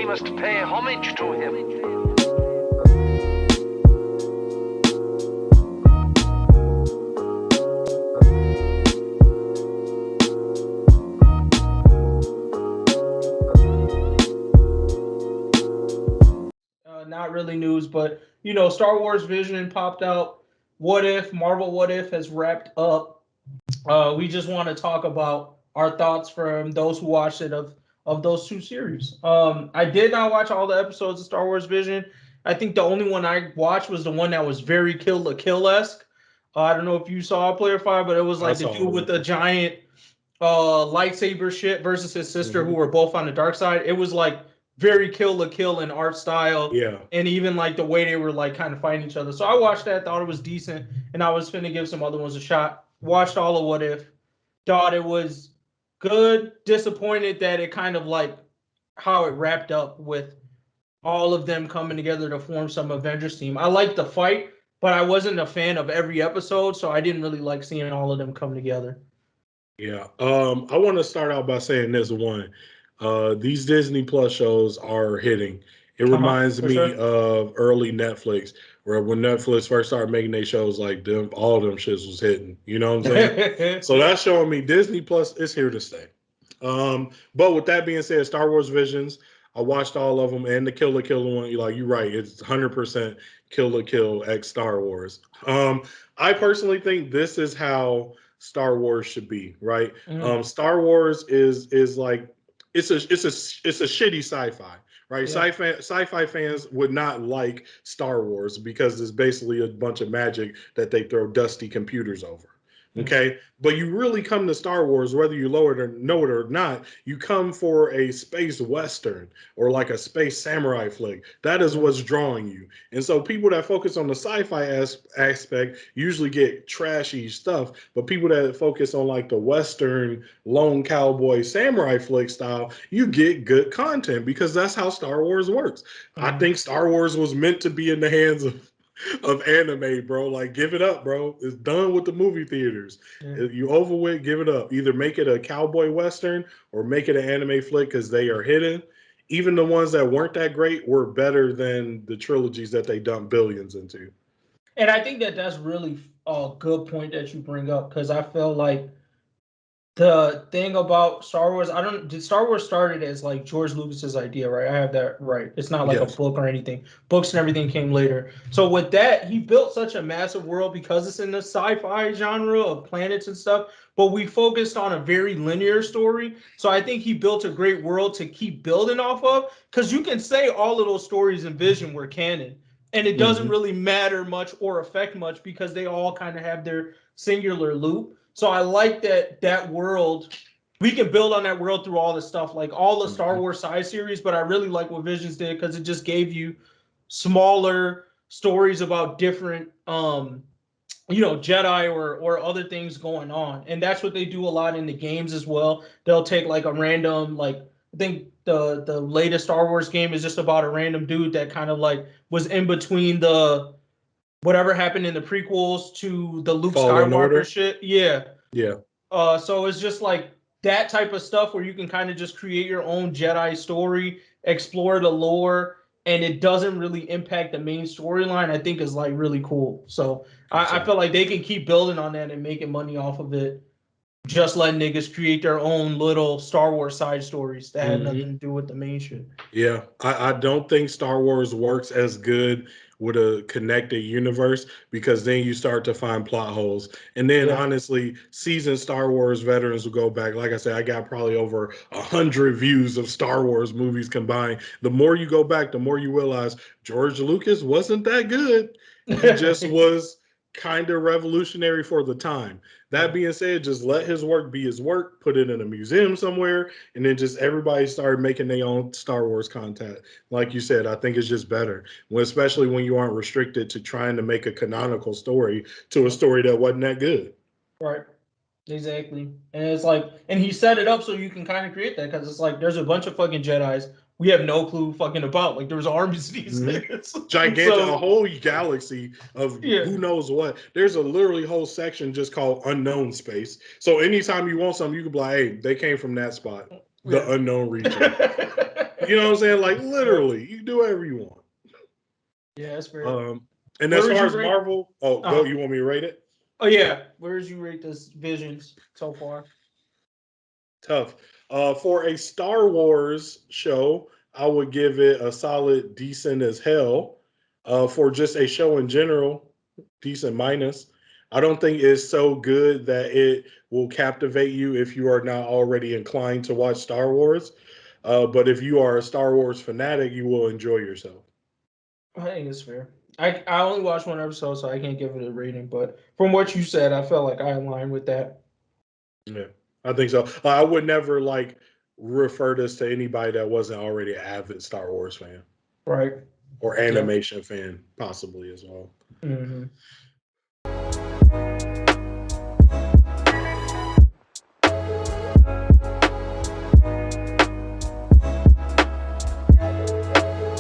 we must pay homage to him. Not really news, but Star Wars Vision popped out. What if Marvel? What if has wrapped up? We just want to talk about our thoughts from those who watched it of those two series. I did not watch all the episodes of Star Wars Vision. I think the only one I watched was the one that was very Kill la Kill esque. I don't know if you saw Player Five, but it was I like the saw dude with it. the giant lightsaber shit versus his sister, who Mhm. were both on the dark side. It was like very Kill la Kill in art style, Yeah. and even like the way they were like kind of fighting each other. So I watched that, thought it was decent, and I was finna give some other ones a shot. Watched all of What If, thought it was good. Disappointed that it kind of like how it wrapped up with all of them coming together to form some Avengers team. I liked the fight, but I wasn't a fan of every episode, so I didn't really like seeing all of them come together. Yeah. I want to start out by saying this one. These Disney Plus shows are hitting. It reminds For me sure. of early Netflix, where when Netflix first started making their shows, like them, all of them shits was hitting. You know what I'm saying? So that's showing me Disney Plus is here to stay. But with that being said, Star Wars Visions, I watched all of them, and the Kill la Kill one. You're right. It's 100% Kill la Kill X Star Wars. I personally think this is how Star Wars should be, right? Mm, Star Wars is like it's a shitty sci-fi, right? yeah. Sci-fi fans would not like Star Wars because it's basically a bunch of magic that they throw dusty computers over. Mm, Okay, but you really come to Star Wars, whether you know it or not, you come for a space western or like a space samurai flick. That is yeah. what's drawing you. And so people that focus on the sci-fi aspect usually get trashy stuff, but people that focus on like the western lone cowboy samurai flick style, you get good content because that's how Star Wars works. I Mm, think Star Wars was meant to be in the hands of anime, bro. Like, give it up, bro. It's done with the movie theaters. yeah. You over with, give it up. Either make it a cowboy western or make it an anime flick because they are hidden. Even the ones that weren't that great were better than the trilogies that they dumped billions into. And I think that that's really a good point that you bring up, because I feel like the thing about Star Wars, I don't did Star Wars started as like George Lucas's idea, right? I have that right. It's not like a Yes. book or anything. Books and everything came later. So with that, he built such a massive world because it's in the sci-fi genre of planets and stuff. But we focused on a very linear story. So I think he built a great world to keep building off of. Because you can say all of those stories in Vision were canon, and it doesn't Hmm. really matter much or affect much because they all kind of have their singular loop. So I like that world. We can build on that world through all the stuff, like all the Star Hmm. Wars side series. But I really like what Visions did because it just gave you smaller stories about different, Jedi or other things going on, and that's what they do a lot in the games as well. They'll take like a random, like I think the latest Star Wars game is just about a random dude that kind of like was in between the whatever happened in the prequels to the Luke Fallen Skywalker Order. shit. Yeah. Yeah. So it's just like that type of stuff where you can kind of just create your own Jedi story, explore the lore, and it doesn't really impact the main storyline. I think is like really cool. So I feel Exactly. like they can keep building on that and making money off of it. Just let niggas create their own little Star Wars side stories that have nothing Hmm. to do with the main shit. Yeah, I don't think Star Wars works as good with a connected universe because then you start to find plot holes. And then Yeah. honestly, seasoned Star Wars veterans will go back. Like I said, I got probably over 100 views of Star Wars movies combined. The more you go back, the more you realize George Lucas wasn't that good. He just was kind of revolutionary for the time. That Yeah. being said, just let his work be his work, put it in a museum somewhere, and then just everybody started making their own Star Wars content. Like you said, I think it's just better, especially when you aren't restricted to trying to make a canonical story to a story that wasn't that good. Right. Exactly. And it's like, and he set it up so you can kind of create that because it's like there's a bunch of fucking Jedi's we have no clue fucking about. Like there's armies of these Mhm. niggas. Gigantic, a So whole galaxy of yeah, who knows what. There's a literally whole section just called unknown space. So anytime you want something, you can be like, hey, they came from that spot, the yeah. unknown region. You know what I'm saying? Like literally, you can do whatever you want. Yeah, that's fair. And Where as would far you as rate- Marvel, go. You want me to rate it? Oh yeah, where would you rate this Visions so far? Tough. For a Star Wars show, I would give it a solid decent as hell. For just a show in general, decent minus. I don't think it's so good that it will captivate you if you are not already inclined to watch Star Wars. But if you are a Star Wars fanatic, you will enjoy yourself. I think it's fair. I only watched one episode, so I can't give it a rating. But from what you said, I felt like I aligned with that. Yeah, I think so. I would never like refer this to anybody that wasn't already an avid Star Wars fan Right. or Yeah. animation fan, possibly as well. Mm-hmm.